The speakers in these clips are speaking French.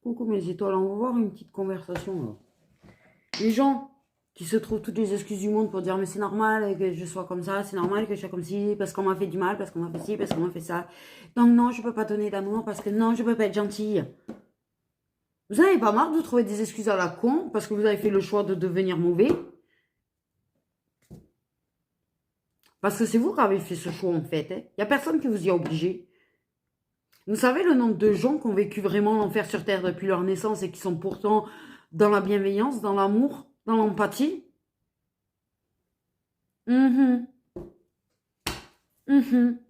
Coucou mes étoiles, on va voir une petite conversation là. Les gens qui se trouvent toutes les excuses du monde pour dire mais c'est normal que je sois comme ça, c'est normal que je sois comme ci, parce qu'on m'a fait du mal, parce qu'on m'a fait ci, parce qu'on m'a fait ça. Donc non, je peux pas donner d'amour parce que non, je peux pas être gentille. Vous avez pas marre de trouver des excuses à la con parce que vous avez fait le choix de devenir mauvais? Parce que c'est vous qui avez fait ce choix en fait. Il y a personne qui vous y a obligé. Vous savez le nombre de gens qui ont vécu vraiment l'enfer sur Terre depuis leur naissance et qui sont pourtant dans la bienveillance, dans l'amour, dans l'empathie? Mhm. Mhm.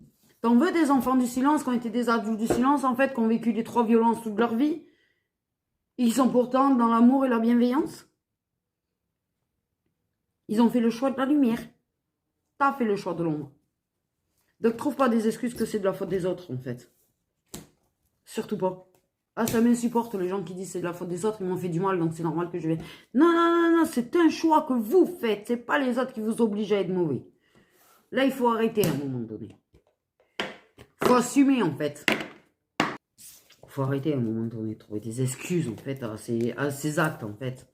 T'en veux des enfants du silence qui ont été des adultes du silence, en fait, qui ont vécu des trois violences toute leur vie? Ils sont pourtant dans l'amour et la bienveillance? Ils ont fait le choix de la lumière. T'as fait le choix de l'ombre. Donc trouve pas des excuses que c'est de la faute des autres, en fait. Surtout pas. Ah, ça m'insupporte les gens qui disent c'est de la faute des autres, ils m'ont fait du mal, donc c'est normal que je vais... Non, non, non, non, c'est un choix que vous faites. C'est pas les autres qui vous obligent à être mauvais. Là, il faut arrêter à un moment donné. Il faut assumer, en fait. Faut arrêter à un moment donné de trouver des excuses en fait à ces actes en fait.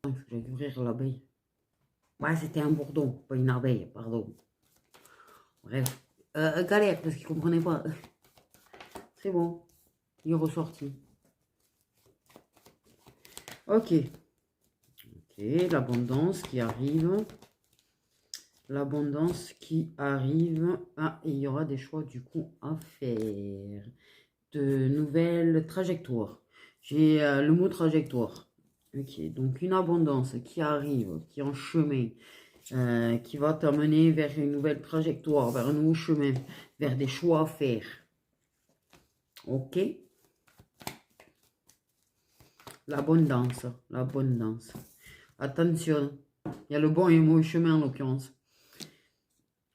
Il faut que j'aille ouvrir l'abeille. Ouais, c'était un bourdon, pas une abeille, pardon. Bref. Galère parce qu'il comprenait pas. C'est bon. Il est ressorti. Ok. Ok, l'abondance qui arrive. L'abondance qui arrive. Ah, et il y aura des choix du coup à faire. De nouvelles trajectoires. J'ai le mot trajectoire. Ok, donc une abondance qui arrive, qui est en chemin, qui va t'amener vers une nouvelle trajectoire, vers un nouveau chemin, vers des choix à faire. Ok? L'abondance, l'abondance. Attention, il y a le bon et le mauvais chemin en l'occurrence.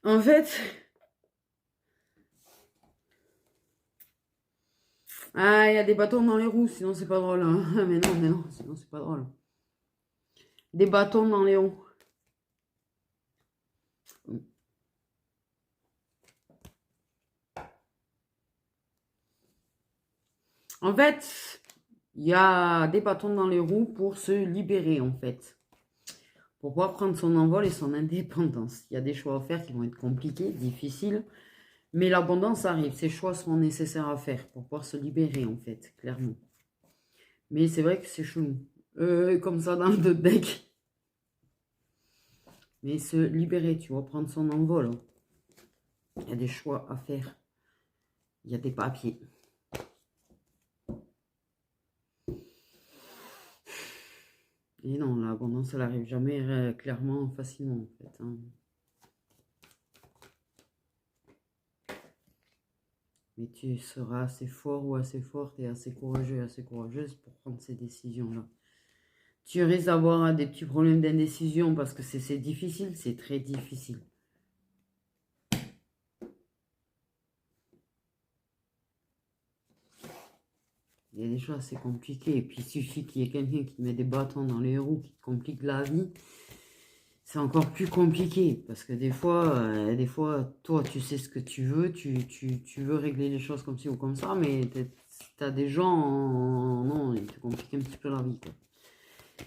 En fait, ah, il y a des bâtons dans les roues, sinon c'est pas drôle. Hein. Mais non, sinon c'est pas drôle. Des bâtons dans les roues. En fait, il y a des bâtons dans les roues pour se libérer, en fait. Pour pouvoir prendre son envol et son indépendance. Il y a des choix à faire qui vont être compliqués, difficiles. Mais l'abondance arrive. Ces choix seront nécessaires à faire pour pouvoir se libérer, en fait, clairement. Mais c'est vrai que c'est chelou. Comme ça dans le deck. Mais se libérer, tu vois, prendre son envol. Il y a des choix à faire. Il y a des papiers. Et non, l'abondance, elle n'arrive jamais clairement, facilement, en fait. Hein. Mais tu seras assez fort ou assez forte et assez courageux et assez courageuse pour prendre ces décisions-là. Tu risques d'avoir des petits problèmes d'indécision parce que c'est difficile, c'est très difficile. Il y a des choses assez compliquées. Et puis il suffit qu'il y ait quelqu'un qui met des bâtons dans les roues, qui te complique la vie. C'est encore plus compliqué. Parce que des fois, toi, tu sais ce que tu veux. Tu veux régler les choses comme ci ou comme ça. Mais tu as des gens, non, ils te compliquent un petit peu la vie. Quoi.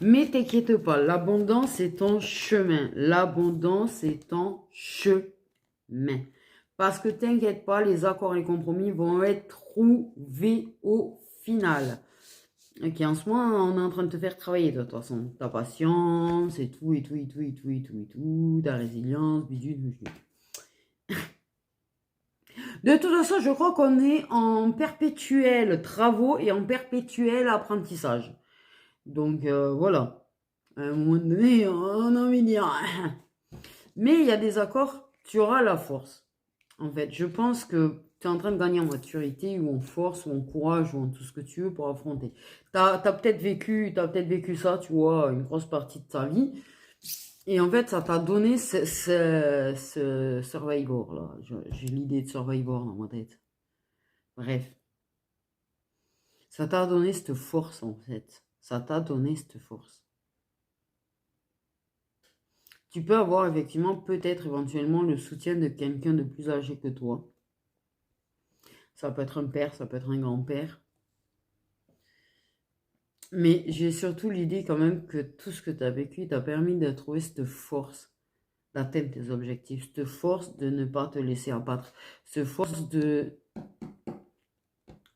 Mais t'inquiète pas, l'abondance est en chemin. L'abondance est en chemin. Parce que t'inquiète pas, les accords et les compromis vont être trouvés au final. Ok, en ce moment, on est en train de te faire travailler de toute façon. Ta patience et tout, et tout, et tout, et tout, et tout, et tout. Ta résilience, bidule. De toute façon, je crois qu'on est en perpétuel travaux et en perpétuel apprentissage. Donc, voilà. À un moment donné, on a envie de dire. Mais il y a des accords, tu auras la force. En fait, je pense que tu es en train de gagner en maturité ou en force ou en courage ou en tout ce que tu veux pour affronter. Tu as peut-être vécu ça, tu vois, une grosse partie de ta vie. Et en fait, ça t'a donné ce Survivor là. J'ai l'idée de Survivor dans ma tête. Bref. Ça t'a donné cette force en fait. Ça t'a donné cette force. Tu peux avoir effectivement peut-être éventuellement le soutien de quelqu'un de plus âgé que toi. Ça peut être un père, ça peut être un grand-père. Mais j'ai surtout l'idée quand même que tout ce que tu as vécu t'a permis de trouver cette force d'atteindre tes objectifs, cette force de ne pas te laisser abattre, cette force de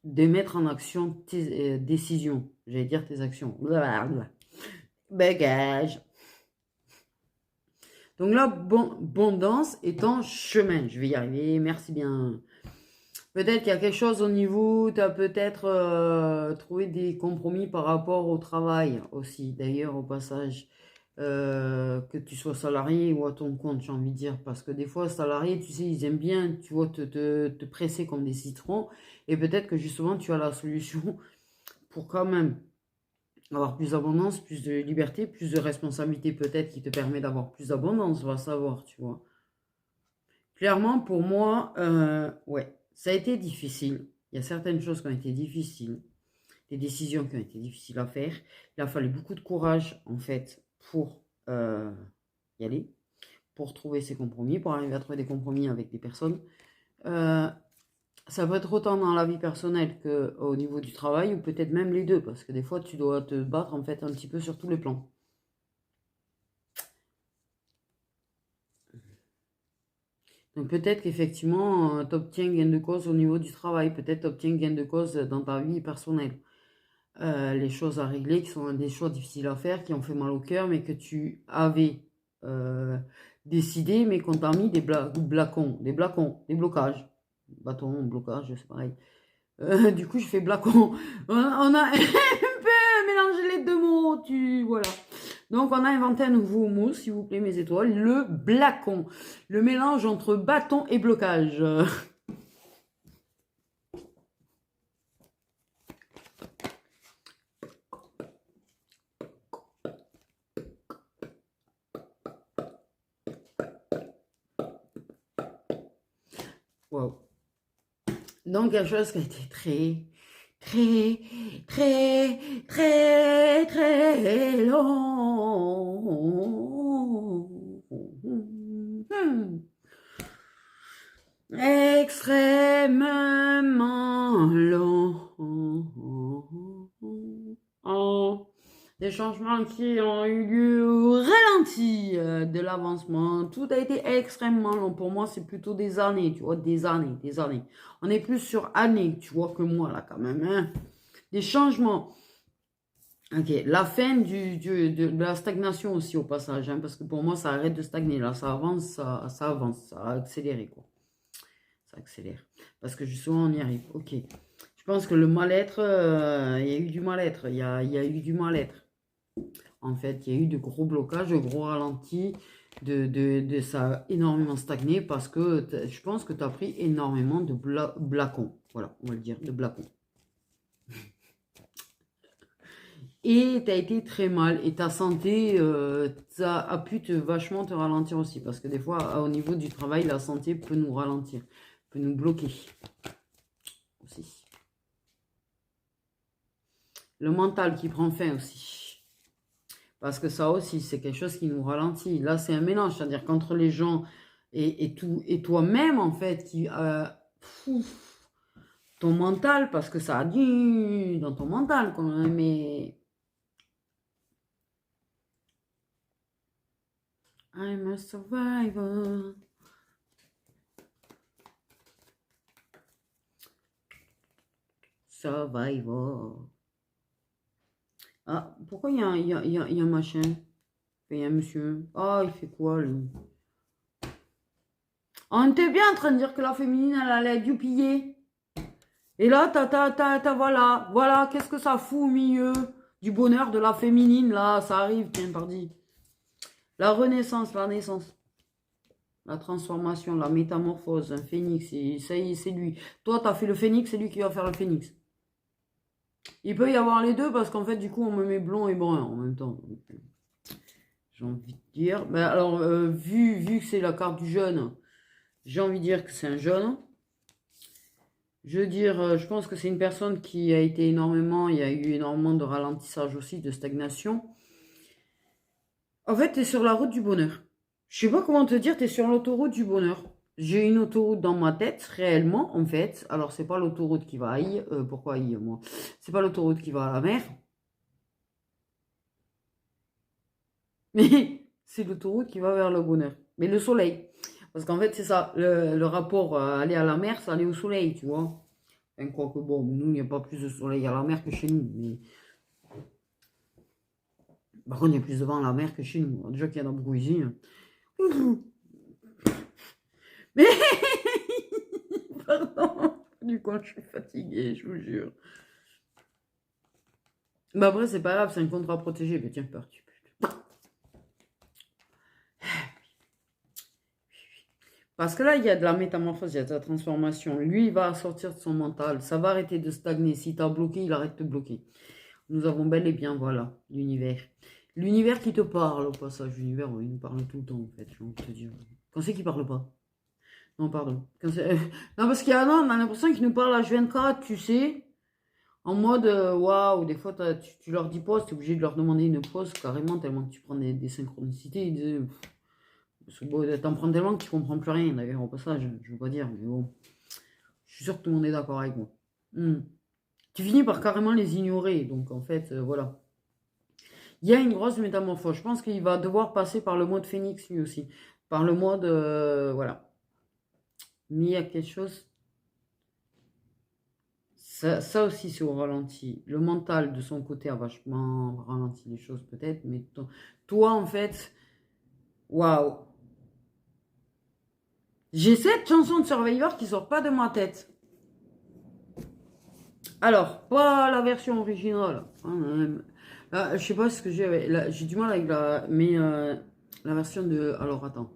mettre en action tes décisions. J'allais dire tes actions. Blablabla. Bagage. Donc là, abondance est en chemin. Je vais y arriver. Merci bien. Peut-être qu'il y a quelque chose au niveau, tu as peut-être trouvé des compromis par rapport au travail aussi. D'ailleurs, au passage, que tu sois salarié ou à ton compte, j'ai envie de dire. Parce que des fois, salariés, tu sais, ils aiment bien, tu vois, te presser comme des citrons. Et peut-être que justement, tu as la solution pour quand même avoir plus d'abondance, plus de liberté, plus de responsabilité peut-être qui te permet d'avoir plus d'abondance, on va savoir, tu vois. Clairement, pour moi, ouais, ça a été difficile. Il y a certaines choses qui ont été difficiles, des décisions qui ont été difficiles à faire. Il a fallu beaucoup de courage, en fait, pour y aller, pour trouver ces compromis, pour arriver à trouver des compromis avec des personnes. Ça peut être autant dans la vie personnelle qu'au niveau du travail, ou peut-être même les deux, parce que des fois, tu dois te battre, en fait, un petit peu sur tous les plans. Donc peut-être qu'effectivement, tu obtiens gain de cause au niveau du travail, peut-être tu obtiens gain de cause dans ta vie personnelle. Les choses à régler, qui sont des choix difficiles à faire, qui ont fait mal au cœur, mais que tu avais décidé, mais qu'on t'a mis des blocages. Bâton, blocage, c'est pareil. Du coup, je fais blacon. On a un peu mélangé les deux mots, voilà. Donc, on a inventé un nouveau mot, s'il vous plaît, mes étoiles, le blacon. Le mélange entre bâton et blocage. Wow. Donc, quelque chose qui a été très, très, très, très, très long. Extrêmement long. Des changements qui ont eu lieu au ralenti de l'avancement. Tout a été extrêmement long. Pour moi, c'est plutôt des années, tu vois, des années, des années. On est plus sur années, tu vois, que moi, là, quand même. Hein. Des changements. Ok, la fin de la stagnation aussi, au passage. Hein, parce que pour moi, ça arrête de stagner. Là, ça avance, ça avance, ça a accéléré, quoi. Ça accélère. Parce que justement, on y arrive. Ok. Je pense que le mal-être, il y a eu du mal-être. Il y a eu du mal-être. En fait, il y a eu de gros blocages, de gros ralentis, ça a énormément stagné parce que je pense que tu as pris énormément de blacons. Voilà, on va le dire, de blacons. Et tu as été très mal et ta santé, ça a pu vachement te ralentir aussi parce que des fois, au niveau du travail, la santé peut nous ralentir, peut nous bloquer aussi. Le mental qui prend fin aussi. Parce que ça aussi, c'est quelque chose qui nous ralentit. Là, c'est un mélange, c'est-à-dire qu'entre les gens et toi-même, en fait, ton mental, parce que ça a dû dans ton mental, quand même, mais... I'm a survivor. Survivor. Ah, pourquoi il y a un machin? Il y a un monsieur. Ah, il fait quoi, lui? On était bien en train de dire que la féminine, elle allait être piller. Et là, voilà, qu'est-ce que ça fout au milieu du bonheur de la féminine, là? Ça arrive, tiens, pardi. La renaissance, la naissance. La transformation, la métamorphose, un phénix, ça y est, c'est lui. Toi, t'as fait le phénix, c'est lui qui va faire le phénix. Il peut y avoir les deux parce qu'en fait, du coup, on me met blond et brun en même temps. J'ai envie de dire. Ben, alors, vu que c'est la carte du jeune, j'ai envie de dire que c'est un jeune. Je veux dire, je pense que c'est une personne qui a été énormément, il y a eu énormément de ralentissage aussi, de stagnation. En fait, tu es sur la route du bonheur. Je sais pas comment te dire, tu es sur l'autoroute du bonheur. J'ai une autoroute dans ma tête, réellement, en fait. Alors, c'est pas l'autoroute qui va à I. Pourquoi I, moi? C'est pas l'autoroute qui va à la mer. Mais c'est l'autoroute qui va vers le bonheur. Mais le soleil. Parce qu'en fait, c'est ça. Le rapport aller à la mer, c'est aller au soleil, tu vois. Enfin, quoique, bon, nous, il n'y a pas plus de soleil à la mer que chez nous. Mais par contre, il y a plus de vent à la mer que chez nous. Alors, déjà qu'il y en a beaucoup ici. Mais, pardon. Du coup, je suis fatiguée, je vous jure. Mais après, c'est pas grave, c'est un contrat protégé. Mais tiens, peur, tu peux. Parce que là, il y a de la métamorphose, il y a de la transformation. Lui, il va sortir de son mental. Ça va arrêter de stagner. Si t'as bloqué, il arrête de bloquer. Nous avons bel et bien, voilà, l'univers. L'univers qui te parle, au passage. L'univers, il nous parle tout le temps, en fait, j'ai envie de te dire. Quand c'est qu'il parle pas? Non, pardon. Non, parce qu'il y a non, on a l'impression qu'il nous parle à H24, tu sais. En mode, waouh, des fois, tu leur dis pause, t'es obligé de leur demander une pause, carrément, tellement que tu prends des synchronicités. Ils disent, t'en prends tellement que tu comprends plus rien, d'ailleurs, au passage, je veux pas dire, mais bon. Je suis sûr que tout le monde est d'accord avec moi. Hmm. Tu finis par carrément les ignorer, donc en fait, voilà. Il y a une grosse métamorphose. Je pense qu'il va devoir passer par le mode phénix lui aussi. Par le mode, voilà. Mais il y a quelque chose. Ça aussi, c'est au ralenti. Le mental, de son côté, a vachement ralenti les choses, peut-être. Mais toi, en fait, waouh. J'ai cette chanson de Survivor qui sort pas de ma tête. Alors, pas la version originale. Là, je sais pas ce que j'ai. J'ai du mal avec la. Mais la version de. Alors, attends.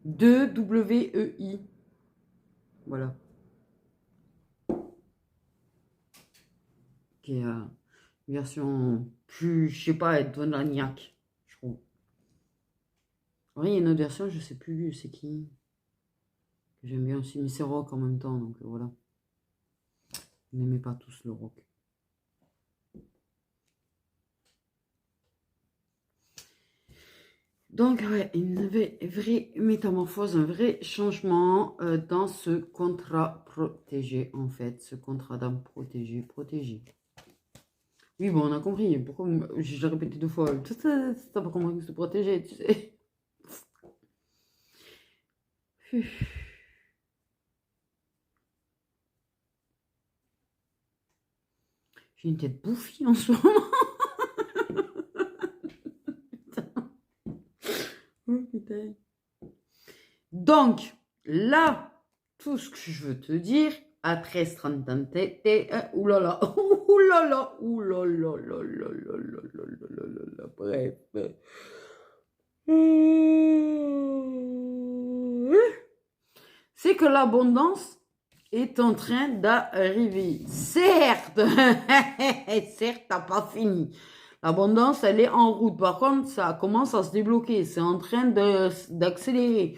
De WEI. Voilà. Qui est une version plus. Je sais pas, elle donne la niaque, je trouve. Oui, il y a une autre version, je sais plus c'est qui. Que j'aime bien aussi. Mais c'est rock en même temps, donc voilà. Vous n'aimez pas tous le rock. Donc, ouais, une vraie métamorphose, un vrai changement dans ce contrat protégé, en fait. Ce contrat d'âme protégé, protégé. Oui, bon, on a compris. Pourquoi je l'ai répété 2 fois. T'as pas compris que c'est protégé, tu sais. J'ai une tête bouffie en ce moment. Oh, putain. Donc, là, tout ce que je veux te dire, à 13 30 ans, oulala, oulala, oulala, bref. C'est que l'abondance est en train d'arriver. Certes, certes, t'as pas fini. L'abondance, elle est en route. Par contre, ça commence à se débloquer. C'est en train d'accélérer.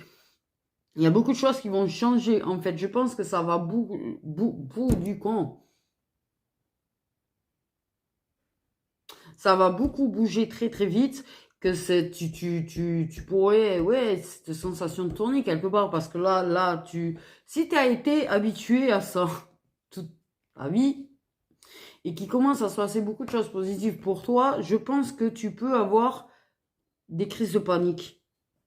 Il y a beaucoup de choses qui vont changer. En fait, je pense que ça va bout du compte. Ça va beaucoup bouger très très vite. Que tu pourrais, ouais, cette sensation de tourner quelque part. Parce que là, si tu as été habitué à ça toute ta vie et qu'il commence à se passer beaucoup de choses positives pour toi, je pense que tu peux avoir des crises de panique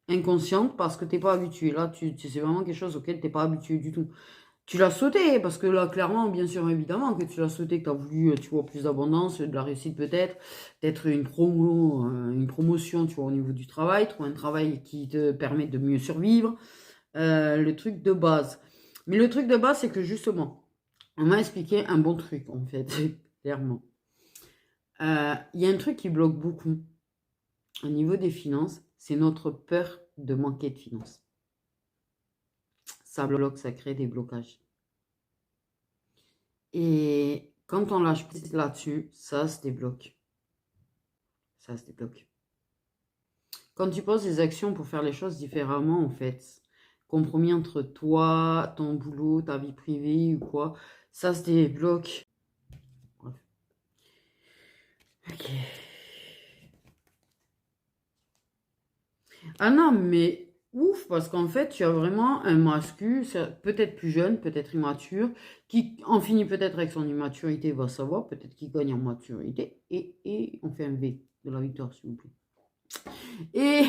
inconscientes parce que tu n'es pas habitué. Là, c'est vraiment quelque chose auquel tu n'es pas habitué du tout. Tu l'as sauté, parce que là, clairement, bien sûr, évidemment, que tu l'as sauté, que tu as voulu, tu vois, plus d'abondance, de la réussite peut-être, d'être une promotion, tu vois, au niveau du travail, trouver un travail qui te permet de mieux survivre, le truc de base. Mais le truc de base, c'est que justement, on m'a expliqué un bon truc, en fait, clairement. Il y a un truc qui bloque beaucoup au niveau des finances, c'est notre peur de manquer de finances. Ça bloque, ça crée des blocages. Et quand on lâche prise là-dessus, ça se débloque. Ça se débloque. Quand tu poses des actions pour faire les choses différemment, en fait, compromis entre toi, ton boulot, ta vie privée ou quoi, ça se débloque. Bref. Ok. Ah non, mais ouf parce qu'en fait, tu as vraiment un mascu, peut-être plus jeune, peut-être immature, qui en finit peut-être avec son immaturité, va savoir, peut-être qu'il gagne en maturité, et on fait un V de la victoire, s'il vous plaît. Et,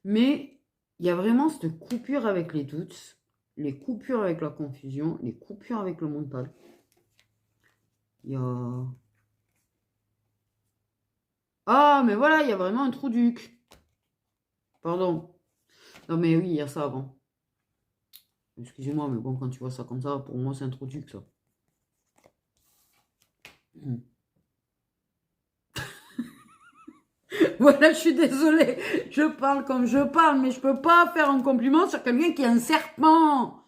mais il y a vraiment cette coupure avec les doutes, les coupures avec la confusion, les coupures avec le mental. Il y a... Ah, mais voilà, il y a vraiment un trou du cul. Pardon. Non, mais oui, il y a ça avant. Excusez-moi, mais bon, quand tu vois ça comme ça, pour moi, c'est un trou du cul, ça. Hmm. Voilà, je suis désolée. Je parle comme je parle, mais je peux pas faire un compliment sur quelqu'un qui est un serpent.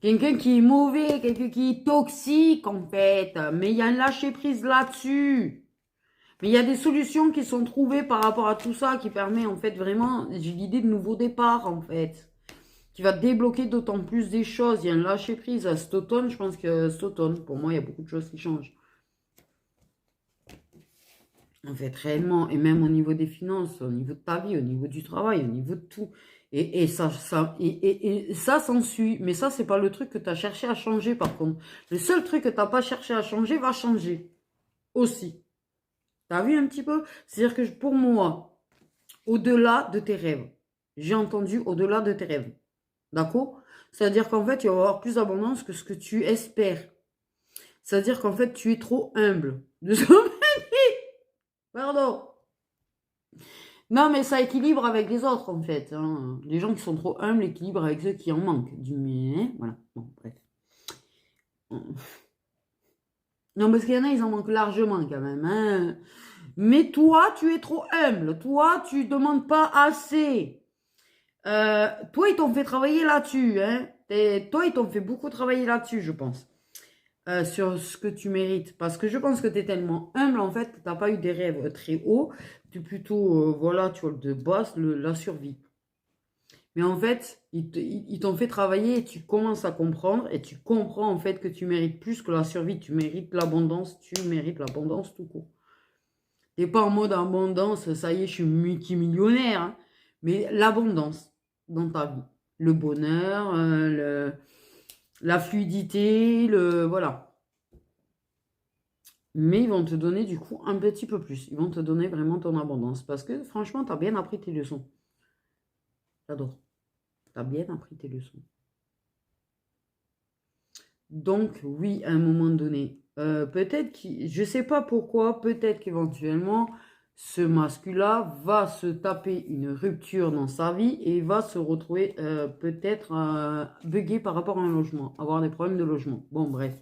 Quelqu'un qui est mauvais, quelqu'un qui est toxique, en fait. Mais il y a un lâcher-prise là-dessus. Mais il y a des solutions qui sont trouvées par rapport à tout ça, qui permet, en fait, vraiment, j'ai l'idée de nouveau départ, en fait. Qui va débloquer d'autant plus des choses. Il y a un lâcher-prise à cet automne. Je pense que cet automne, pour moi, il y a beaucoup de choses qui changent. En fait, réellement, et même au niveau des finances, au niveau de ta vie, au niveau du travail, au niveau de tout. Et ça s'ensuit. Mais ça, c'est pas le truc que tu as cherché à changer, par contre. Le seul truc que tu n'as pas cherché à changer va changer. Aussi. Tu as vu un petit peu? C'est-à-dire que pour moi, au-delà de tes rêves, j'ai entendu au-delà de tes rêves. D'accord? C'est-à-dire qu'en fait, il va y avoir plus d'abondance que ce que tu espères. C'est-à-dire qu'en fait, tu es trop humble. Pardon. Non, mais ça équilibre avec les autres, en fait. Hein. Les gens qui sont trop humbles équilibrent avec ceux qui en manquent. Du mais, voilà. Bon, bref. Non, parce qu'il y en a, ils en manquent largement quand même. Hein. Mais toi, tu es trop humble. Toi, tu demandes pas assez. Toi, ils t'ont fait travailler là-dessus. Hein. Toi, ils t'ont fait beaucoup travailler là-dessus, je pense. Sur ce que tu mérites. Parce que je pense que tu es tellement humble, en fait, que tu n'as pas eu des rêves très hauts. Tu es plutôt, voilà, tu vois, de boss, la survie. Mais en fait, ils t'ont fait travailler et tu commences à comprendre et tu comprends en fait que tu mérites plus que la survie, tu mérites l'abondance tout court. T'es pas en mode abondance, ça y est, je suis multimillionnaire, hein. Mais l'abondance dans ta vie, le bonheur, la fluidité, voilà. Mais ils vont te donner du coup un petit peu plus. Ils vont te donner vraiment ton abondance parce que franchement, tu as bien appris tes leçons. J'adore. Tu as bien appris tes leçons. Donc, oui, à un moment donné, peut-être je ne sais pas pourquoi, peut-être qu'éventuellement, ce masculin va se taper une rupture dans sa vie et va se retrouver peut-être buggé par rapport à un logement, avoir des problèmes de logement. Bon, bref.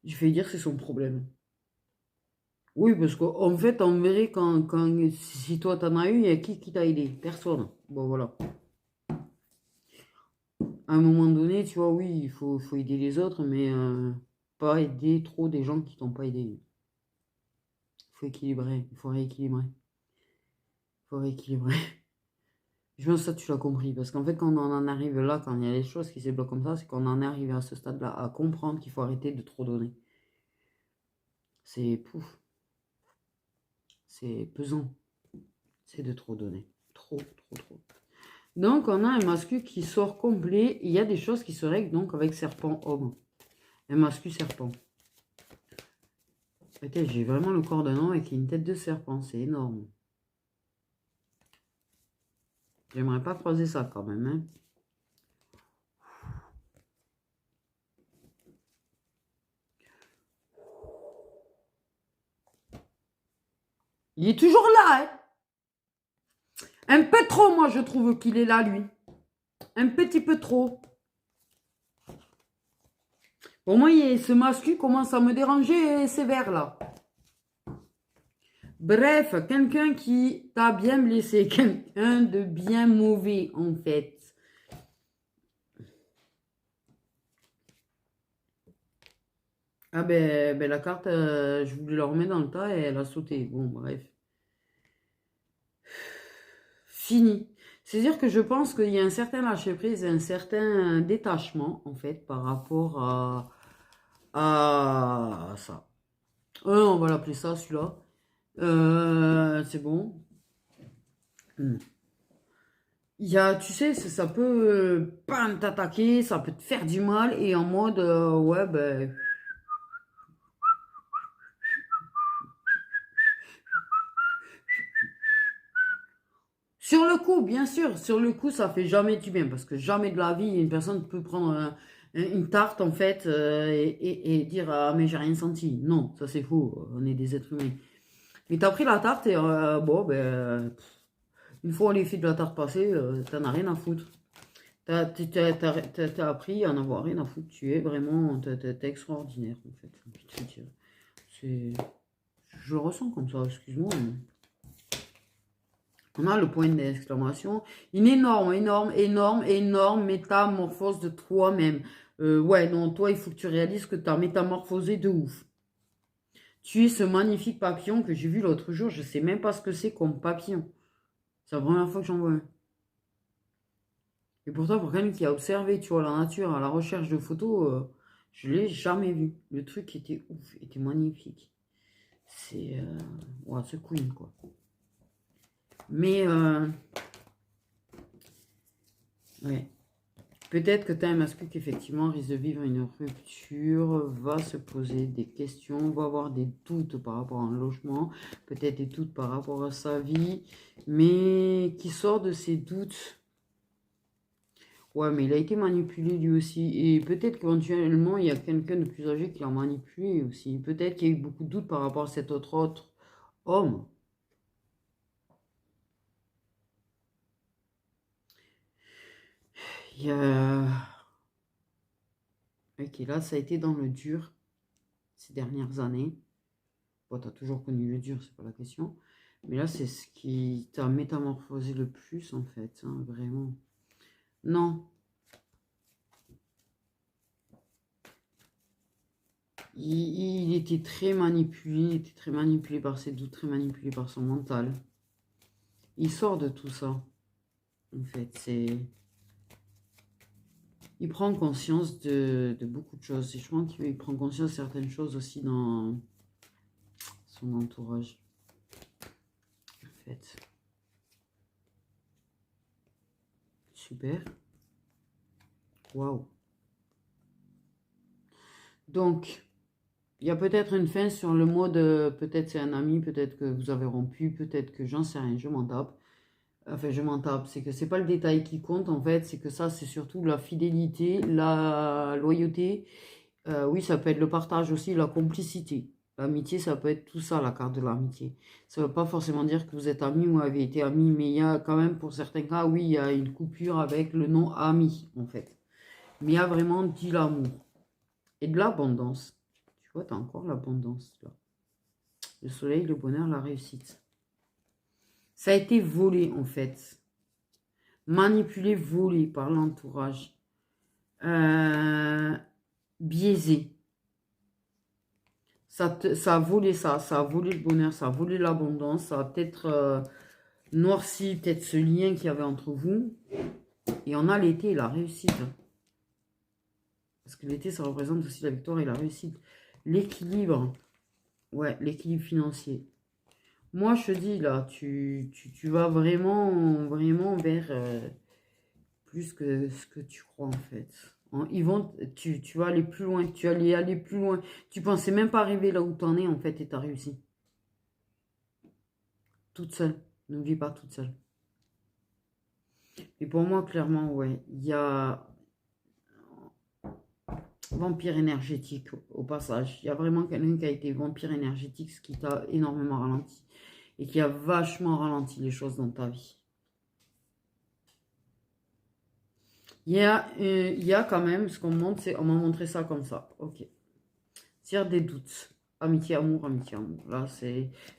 Je vais dire que c'est son problème. Oui, parce qu'en fait, en vrai, si toi t'en as eu, il y a qui t'a aidé? Personne. Bon, voilà. À un moment donné, tu vois, oui, il faut aider les autres, mais pas aider trop des gens qui t'ont pas aidé. Il faut équilibrer, il faut rééquilibrer. Il faut rééquilibrer. Je pense que ça, tu l'as compris. Parce qu'en fait, quand on en arrive là, quand il y a des choses qui se bloquent comme ça, c'est qu'on en est arrivé à ce stade-là, à comprendre qu'il faut arrêter de trop donner. C'est pouf. C'est pesant. C'est de trop donner. Trop, trop, trop. Donc, on a un mascu qui sort complet. Il y a des choses qui se règlent donc avec serpent homme. Un mascu serpent. J'ai vraiment le corps d'un homme avec une tête de serpent. C'est énorme. J'aimerais pas croiser ça quand même. Hein. Il est toujours là. Hein. Un peu trop, moi, je trouve qu'il est là, lui. Un petit peu trop. Pour moi, ce mascu commence à me déranger sévère, là. Bref, quelqu'un qui t'a bien blessé. Quelqu'un de bien mauvais, en fait. Ah ben la carte, je voulais la remettre dans le tas et elle a sauté. Bon, bref. Fini. C'est-à-dire que je pense qu'il y a un certain lâcher-prise et un certain détachement, en fait, par rapport à ça. On va l'appeler ça, celui-là. C'est bon. Non. Tu sais, ça peut bam, t'attaquer, ça peut te faire du mal et en mode, ouais, ben, sur le coup, bien sûr, sur le coup, ça fait jamais du bien parce que jamais de la vie, une personne peut prendre une tarte en fait et dire, ah, mais j'ai rien senti. Non, ça c'est faux, on est des êtres humains. Mais t'as pris la tarte et bon, ben, une fois l'effet de la tarte passé, t'en as rien à foutre. T'as appris à en avoir rien à foutre. Tu es vraiment, t'es extraordinaire en fait. J'ai envie de te dire. C'est, je le ressens comme ça, excuse-moi. On a le point d'exclamation. Une énorme, énorme, énorme, énorme métamorphose de toi-même. Ouais, non, toi, il faut que tu réalises que tu as métamorphosé de ouf. Tu es ce magnifique papillon que j'ai vu l'autre jour. Je sais même pas ce que c'est comme papillon. C'est la première fois que j'en vois un. Et pourtant, pour quelqu'un qui a observé, tu vois, la nature à la recherche de photos, je l'ai jamais vu. Le truc était ouf, était magnifique. C'est... ouais, c'est queen, quoi. Mais, ouais. Peut-être que tu as un masculin qui effectivement risque de vivre une rupture, va se poser des questions, va avoir des doutes par rapport à un logement, peut-être des doutes par rapport à sa vie, mais qui sort de ces doutes. Ouais, mais il a été manipulé lui aussi. Et peut-être qu'éventuellement, il y a quelqu'un de plus âgé qui l'a manipulé aussi. Peut-être qu'il y a eu beaucoup de doutes par rapport à cet autre homme. Il y a... Ok, là, ça a été dans le dur ces dernières années. Bon, tu as toujours connu le dur, c'est pas la question. Mais là, c'est ce qui t'a métamorphosé le plus, en fait, hein, vraiment. Non. Il était très manipulé, il était très manipulé par ses doutes, très manipulé par son mental. Il sort de tout ça, en fait. Il prend conscience de beaucoup de choses. Et je pense qu'il prend conscience de certaines choses aussi dans son entourage, en fait. Super. Waouh. Donc, il y a peut-être une fin sur le mot de peut-être c'est un ami, peut-être que vous avez rompu, peut-être que j'en sais rien, je m'en tape. Enfin, je m'en tape, c'est que c'est pas le détail qui compte en fait, c'est que ça, c'est surtout la fidélité, la loyauté. Oui, ça peut être le partage aussi, la complicité. L'amitié, ça peut être tout ça, la carte de l'amitié. Ça ne veut pas forcément dire que vous êtes amis ou avez été amis, mais il y a quand même, pour certains cas, oui, il y a une coupure avec le nom ami, en fait. Mais il y a vraiment dit l'amour et de l'abondance. Tu vois, tu as encore l'abondance, là. Le soleil, le bonheur, la réussite. Ça a été volé, en fait. Manipulé, volé par l'entourage. Euh, Biaisé. Ça a volé ça a volé le bonheur, ça a volé l'abondance, ça a peut-être noirci peut-être ce lien qu'il y avait entre vous. Et on a l'été et la réussite. Parce que l'été, ça représente aussi la victoire et la réussite. L'équilibre. Ouais, l'équilibre financier. Moi, je te dis, là, tu vas vraiment, vraiment vers plus que ce que tu crois, en fait. Tu vas aller plus loin, tu allais aller plus loin. Tu pensais même pas arriver là où tu en es, en fait, et tu as réussi. Toute seule. N'oublie pas toute seule. Et pour moi, clairement, ouais, il y a vampire énergétique au passage. Il y a vraiment quelqu'un qui a été vampire énergétique, ce qui t'a énormément ralenti. Et qui a vachement ralenti les choses dans ta vie. Il y a quand même, ce qu'on montre, c'est, on m'a montré ça comme ça. Ok. Tire des doutes. Amitié, amour, amitié, amour. Là,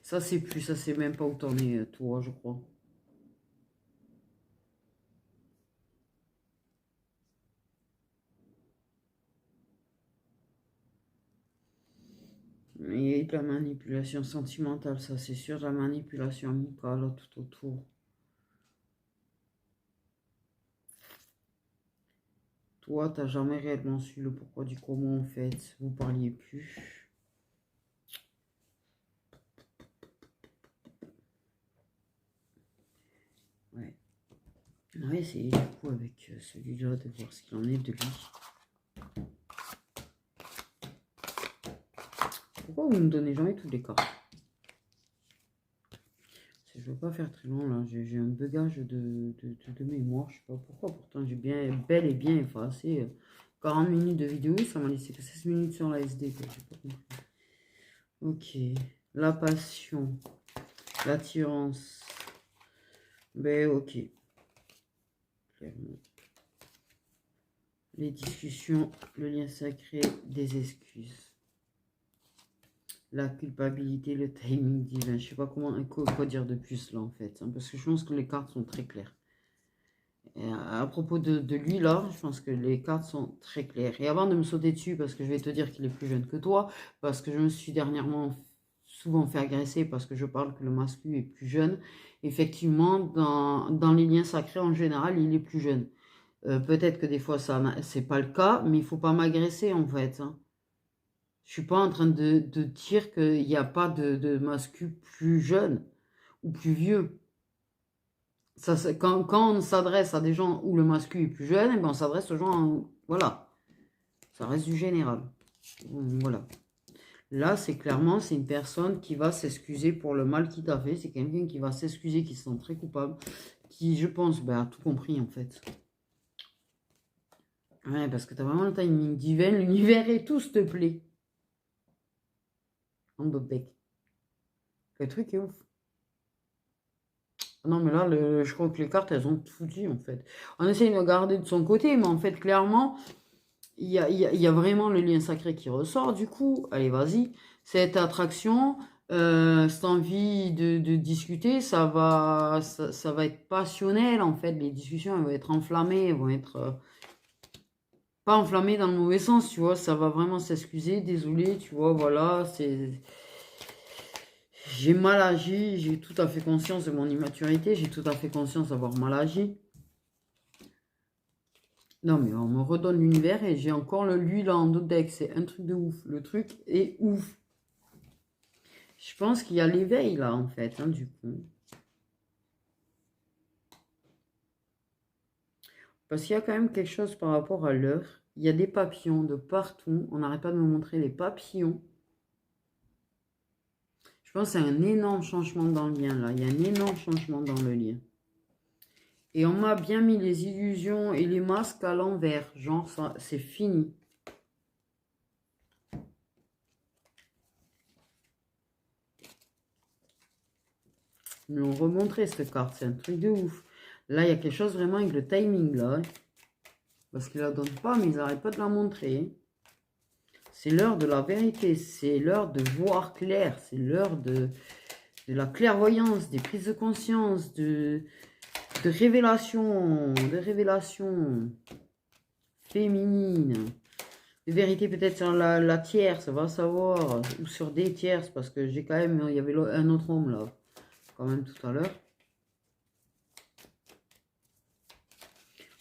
ça c'est plus, ça c'est même pas où t'en es, toi, je crois. Mais il y a eu de la manipulation sentimentale, ça c'est sûr, de la manipulation amicale tout autour. Toi, t'as jamais réellement su le pourquoi du comment en fait, vous parliez plus. On va essayer du coup avec celui-là de voir ce qu'il en est de lui. Pourquoi vous ne me donnez jamais toutes les cartes? Je ne veux pas faire très long là, j'ai un bugage de mémoire, je sais pas pourquoi, pourtant j'ai bel et bien effacé 40 minutes de vidéo, ça m'a laissé que 16 minutes sur la SD, quoi, j'ai pas compris. Ok, la passion, l'attirance, ben ok, clairement. Les discussions, le lien sacré, des excuses. La culpabilité, le timing divin. Je sais pas quoi dire de plus là en fait. Hein, parce que je pense que les cartes sont très claires. Et à propos de lui là, je pense que les cartes sont très claires. Et avant de me sauter dessus, parce que je vais te dire qu'il est plus jeune que toi, parce que je me suis dernièrement souvent fait agresser parce que je parle que le masculin est plus jeune. Effectivement, dans les liens sacrés en général, il est plus jeune. Peut-être que des fois ça c'est pas le cas, mais il faut pas m'agresser en fait. Hein. Je suis pas en train de dire qu'il n'y a pas de masculin plus jeune ou plus vieux. Ça, quand on s'adresse à des gens où le masculin est plus jeune, eh ben on s'adresse aux gens, voilà. Ça reste du général. Voilà. Là, c'est clairement, c'est une personne qui va s'excuser pour le mal qu'il t'a fait. C'est quelqu'un qui va s'excuser, qui se sent très coupable, qui, je pense, ben, a tout compris en fait. Ouais, parce que tu as vraiment le timing divin, l'univers et tout, s'il te plaît. En bec. Le truc est ouf. Non, mais là, je crois que les cartes, elles ont tout dit, en fait. On essaye de garder de son côté, mais en fait, clairement, il y a vraiment le lien sacré qui ressort. Du coup, allez, vas-y. Cette attraction, cette envie de discuter, ça va être passionnel, en fait. Les discussions, elles vont être enflammées, elles vont être... pas enflammées dans le mauvais sens, tu vois. Ça va vraiment s'excuser, désolé, tu vois, voilà, c'est... J'ai mal agi, j'ai tout à fait conscience de mon immaturité, j'ai tout à fait conscience d'avoir mal agi. Non, mais on me redonne l'univers et j'ai encore lui là en deck, c'est un truc de ouf. Le truc est ouf. Je pense qu'il y a l'éveil là en fait, hein, du coup. Parce qu'il y a quand même quelque chose par rapport à l'heure. Il y a des papillons de partout. On n'arrête pas de me montrer les papillons. Je pense que c'est un énorme changement dans le lien là. Il y a un énorme changement dans le lien. Et on m'a bien mis les illusions et les masques à l'envers. Genre, ça, c'est fini. Ils me l'ont remontré cette carte. C'est un truc de ouf. Là, il y a quelque chose vraiment avec le timing là. Parce qu'ils la donnent pas, mais ils n'arrêtent pas de la montrer. C'est l'heure de la vérité. C'est l'heure de voir clair. C'est l'heure de la clairvoyance, des prises de conscience, de révélation, féminine, de vérité peut-être sur la tierce, va savoir, ou sur des tierces, parce que j'ai quand même, il y avait un autre homme là, quand même tout à l'heure.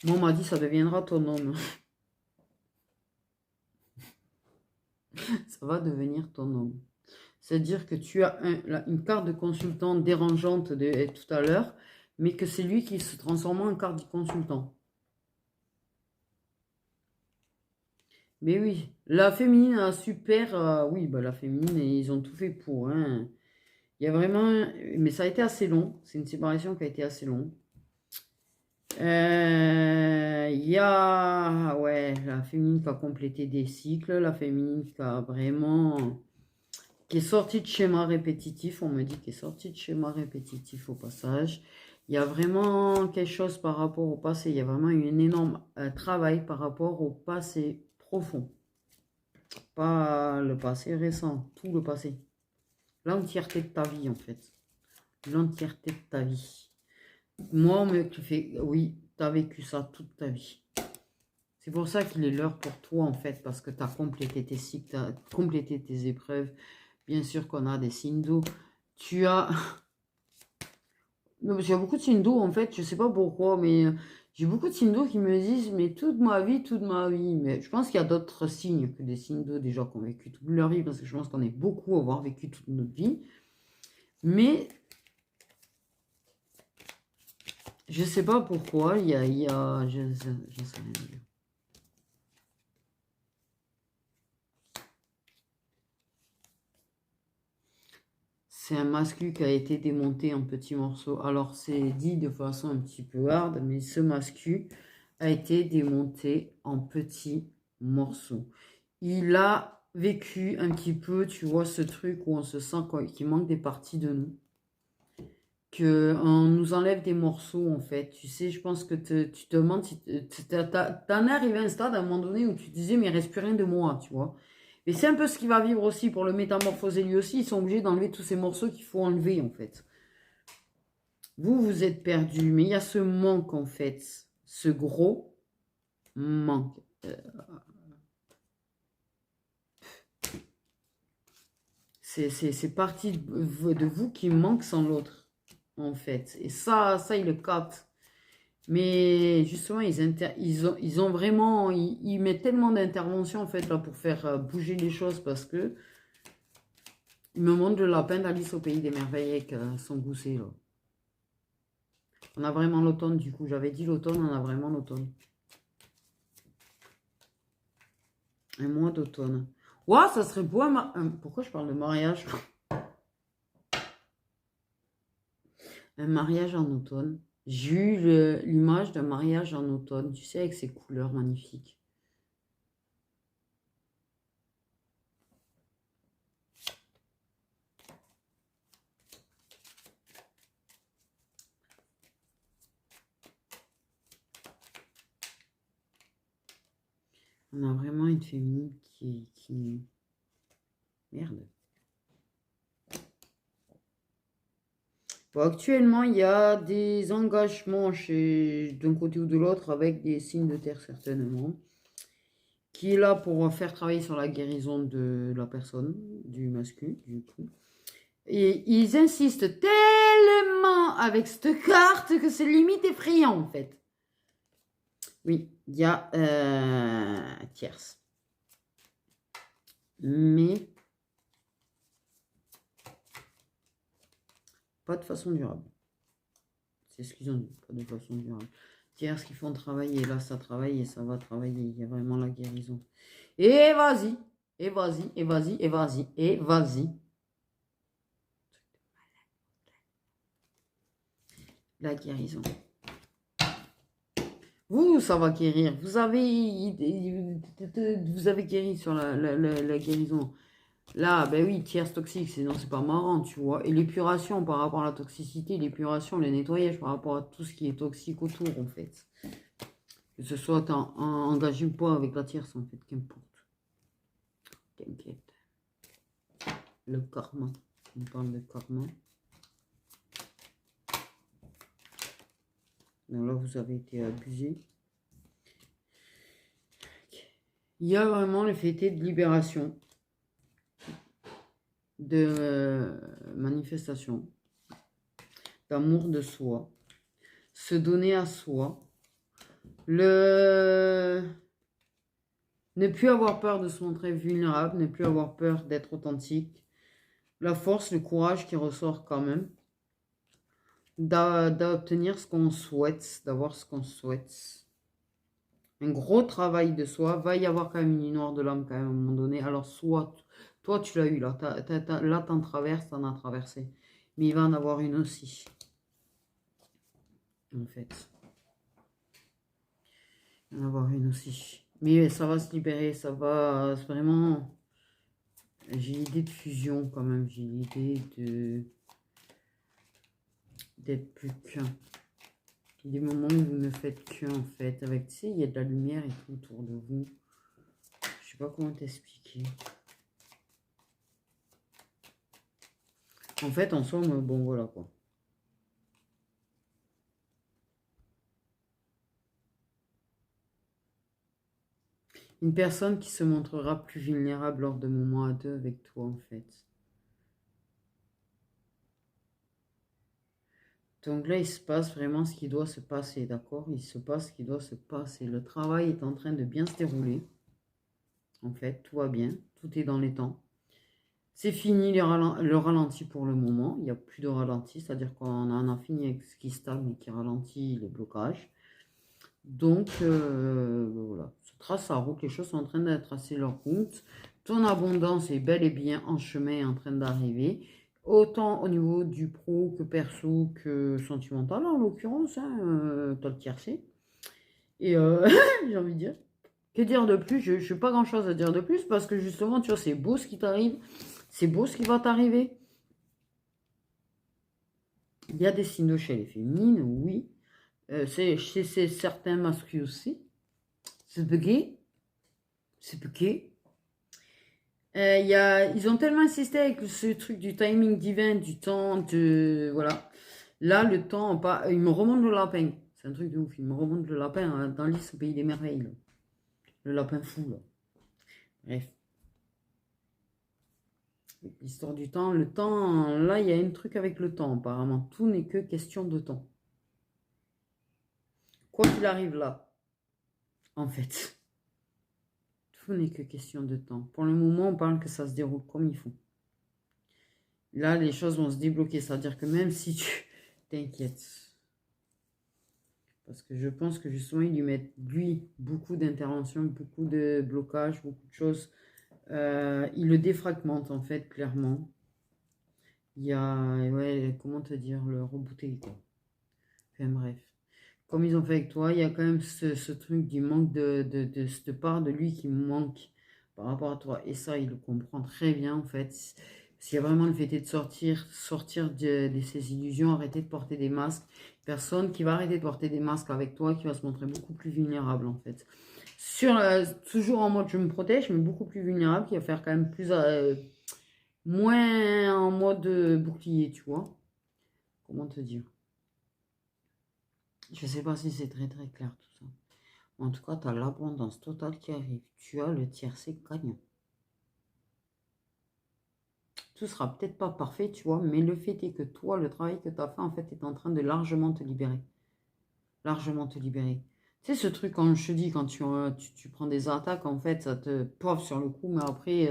Moi, on m'a dit ça deviendra ton homme. Ça va devenir ton homme. C'est-à-dire que tu as une carte de consultant dérangeante tout à l'heure, mais que c'est lui qui se transforme en carte de consultant. Mais oui, la féminine a super... oui, bah, la féminine, ils ont tout fait pour. Hein. Il y a vraiment... Mais ça a été assez long. C'est une séparation qui a été assez longue. Il y a... Ouais, la féminine qui a complété des cycles. La féminine qui a vraiment... Qui est sortie de schéma répétitif. On me dit qu'elle est sortie de schéma répétitif au passage. Il y a vraiment quelque chose par rapport au passé. Il y a vraiment eu un énorme travail par rapport au passé profond. Pas le passé récent, tout le passé. L'entièreté de ta vie, en fait. L'entièreté de ta vie. Moi, on me fait, oui, tu as vécu ça toute ta vie. C'est pour ça qu'il est l'heure pour toi, en fait, parce que tu as complété tes cycles, tu as complété tes épreuves. Bien sûr qu'on a des signes d'eau. Tu as... Non, parce qu'il y a beaucoup de signes d'eau, en fait, je sais pas pourquoi, mais j'ai beaucoup de signes d'eau qui me disent, mais toute ma vie. Mais je pense qu'il y a d'autres signes que des signes d'eau, des gens qui ont vécu toute leur vie, parce que je pense qu'on est beaucoup à avoir vécu toute notre vie. Mais Je sais pas pourquoi, je sais rien dire. C'est un mascu qui a été démonté en petits morceaux. Alors, c'est dit de façon un petit peu hard, mais ce mascu a été démonté en petits morceaux. Il a vécu un petit peu, tu vois, ce truc où on se sent qu'il manque des parties de nous. Qu'on nous enlève des morceaux, en fait. Tu sais, je pense que tu te demandes si t'en es arrivé à un stade à un moment donné où tu te disais, mais il reste plus rien de moi, tu vois. Et c'est un peu ce qui va vivre aussi pour le métamorphosé lui aussi. Ils sont obligés d'enlever tous ces morceaux qu'il faut enlever, en fait. Vous, vous êtes perdu, mais il y a ce manque, en fait. Ce gros manque. C'est partie de vous qui manque sans l'autre, en fait. Et ça, il le capte. Mais justement, ils ont vraiment... Ils mettent tellement d'interventions, en fait, là, pour faire bouger les choses, parce que... Ils me montrent le lapin d'Alice au Pays des Merveilles avec son gousset, là. On a vraiment l'automne, du coup. J'avais dit l'automne, on a vraiment l'automne. Un mois d'automne. Ouah, ça serait beau pourquoi je parle de mariage? Un mariage en automne. J'ai eu l'image d'un mariage en automne, tu sais, avec ses couleurs magnifiques. On a vraiment une féminine qui... Merde. Bon, actuellement, il y a des engagements d'un côté ou de l'autre avec des signes de terre, certainement, qui est là pour faire travailler sur la guérison de la personne, du masculin, du coup. Et ils insistent tellement avec cette carte que c'est limite effrayant, en fait. Oui, il y a tierce. Mais pas de façon durable. C'est ce qu'ils ont dit, pas de façon durable. Tierce qui font travailler, là ça travaille et ça va travailler. Il y a vraiment la guérison. Et vas-y, et vas-y, et vas-y, et vas-y, et vas-y. La guérison. Vous, ça va guérir. Vous avez guéri sur la guérison. Là, ben oui, tierce toxique, sinon c'est pas marrant, tu vois. Et l'épuration par rapport à la toxicité, l'épuration, le nettoyage par rapport à tout ce qui est toxique autour, en fait. Que ce soit engagé ou pas avec la tierce, en fait, qu'importe. T'inquiète. Le karma. On parle de karma. Donc là, vous avez été abusé. Il y a vraiment le fait de libération, de manifestation, d'amour de soi, se donner à soi, ne plus avoir peur de se montrer vulnérable, ne plus avoir peur d'être authentique, la force, le courage qui ressort quand même, d'obtenir ce qu'on souhaite, d'avoir ce qu'on souhaite. Un gros travail de soi, va y avoir quand même une nuit noire de l'âme quand même à un moment donné. Alors soit, toi tu l'as eu là, là t'en traverses, t'en as traversé. Mais il va en avoir une aussi. En fait. Il va en avoir une aussi. Mais ça va se libérer, ça va vraiment... J'ai l'idée de fusion quand même, j'ai l'idée d'être plus qu'un. Des moments où vous ne faites qu'un en fait. Avec, tu sais, il y a de la lumière et tout autour de vous. Je sais pas comment t'expliquer. En fait, en somme, bon voilà quoi. Une personne qui se montrera plus vulnérable lors de moments à deux avec toi en fait. Donc là, il se passe vraiment ce qui doit se passer, d'accord? Il se passe ce qui doit se passer. Le travail est en train de bien se dérouler. En fait, tout va bien, tout est dans les temps. C'est fini le ralenti pour le moment. Il n'y a plus de ralenti, c'est-à-dire qu'on en a fini avec ce qui stagne et qui ralentit les blocages. Donc, voilà, ça trace sa route. Les choses sont en train de tracer leur route. Ton abondance est bel et bien en chemin, en train d'arriver. Autant au niveau du pro que perso que sentimental, en l'occurrence, hein, t'as le tiercé. Et j'ai envie de dire, que dire de plus? Je n'ai pas grand-chose à dire de plus parce que justement, tu vois, c'est beau ce qui t'arrive. C'est beau ce qui va t'arriver. Il y a des signes chez les féminines, oui. C'est chez certains masculins aussi. C'est bugué. C'est bugué. Ils ont tellement insisté avec ce truc du timing divin, du temps, voilà. Là, le temps, il me remonte le lapin. C'est un truc de ouf. Il me remonte le lapin hein, dans l'Alice au pays des merveilles. Là. Le lapin fou, là. Bref. L'histoire du temps. Le temps, là, il y a un truc avec le temps, apparemment. Tout n'est que question de temps. Quoi qu'il arrive là, en fait. Tout n'est que question de temps. Pour le moment, on parle que ça se déroule comme il faut. Là, les choses vont se débloquer. C'est-à-dire que même si tu t'inquiètes, parce que je pense que justement, ils lui mettent, lui, beaucoup d'interventions, beaucoup de blocages, beaucoup de choses. Il le défragmente, en fait, clairement. Il y a, ouais, comment te dire, le rebooter, quoi. Enfin, bref. Comme ils ont fait avec toi, il y a quand même ce truc du manque de cette part de lui qui manque par rapport à toi. Et ça, il le comprend très bien, en fait. S'il y a vraiment le fait de sortir de ses illusions, arrêter de porter des masques. Personne qui va arrêter de porter des masques avec toi, qui va se montrer beaucoup plus vulnérable, en fait. Toujours en mode je me protège, mais beaucoup plus vulnérable, qui va faire quand même moins en mode bouclier, tu vois. Comment te dire? Je sais pas si c'est très très clair tout ça. En tout cas, tu as l'abondance totale qui arrive. Tu as le tiercé gagnant. Tout sera peut-être pas parfait, tu vois, mais le fait est que toi, le travail que tu as fait, en fait, est en train de largement te libérer. Largement te libérer. Tu sais, ce truc, quand je te dis, quand tu prends des attaques, en fait, ça te pove sur le coup, mais après,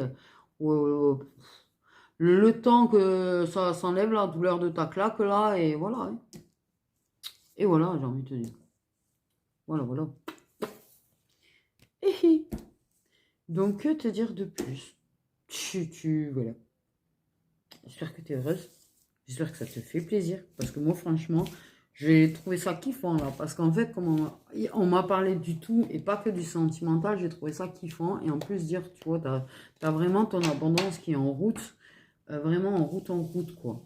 le temps que ça s'enlève la douleur de ta claque, là, et voilà. Hein. Et voilà, j'ai envie de te dire. Voilà, voilà. Donc, que te dire de plus? Voilà. J'espère que tu es heureuse. J'espère que ça te fait plaisir. Parce que moi, franchement, j'ai trouvé ça kiffant, là. Parce qu'en fait, comme on m'a parlé du tout, et pas que du sentimental, j'ai trouvé ça kiffant. Et en plus, dire, tu vois, t'as vraiment ton abondance qui est en route. Vraiment en route, quoi.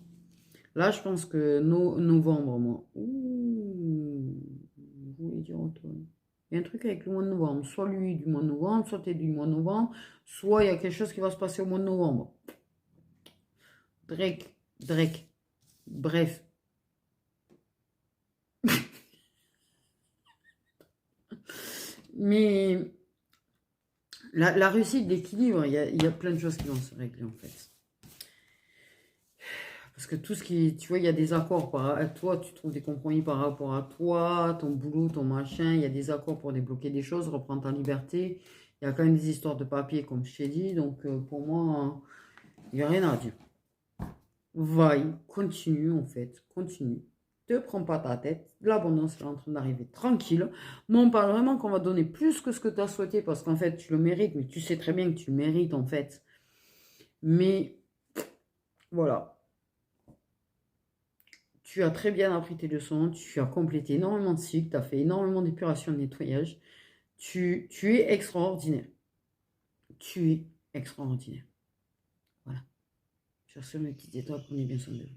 Là, je pense que novembre, moi. Ouh, je voulais dire Antoine. Il y a un truc avec le mois de novembre. Soit lui du mois de novembre, soit t'es du mois de novembre, soit il y a quelque chose qui va se passer au mois de novembre. Drake. Bref. Mais la réussite d'équilibre, il y a plein de choses qui vont se régler en fait. Parce que tout ce qui, tu vois, il y a des accords toi, tu trouves des compromis par rapport à toi, ton boulot, ton machin, il y a des accords pour débloquer des choses, reprendre ta liberté. Il y a quand même des histoires de papier, comme je t'ai dit, donc pour moi, il n'y a rien à dire. Vaille, continue en fait, continue. Ne prends pas ta tête, l'abondance est en train d'arriver tranquille. Moi, on parle vraiment qu'on va donner plus que ce que tu as souhaité, parce qu'en fait, tu le mérites, mais tu sais très bien que tu le mérites en fait. Mais voilà. Tu as très bien appris tes leçons, tu as complété énormément de cycles, tu as fait énormément d'épuration de nettoyage. Tu es extraordinaire. Tu es extraordinaire. Voilà. Sur ce, mes petites étoiles, prenez bien soin de vous.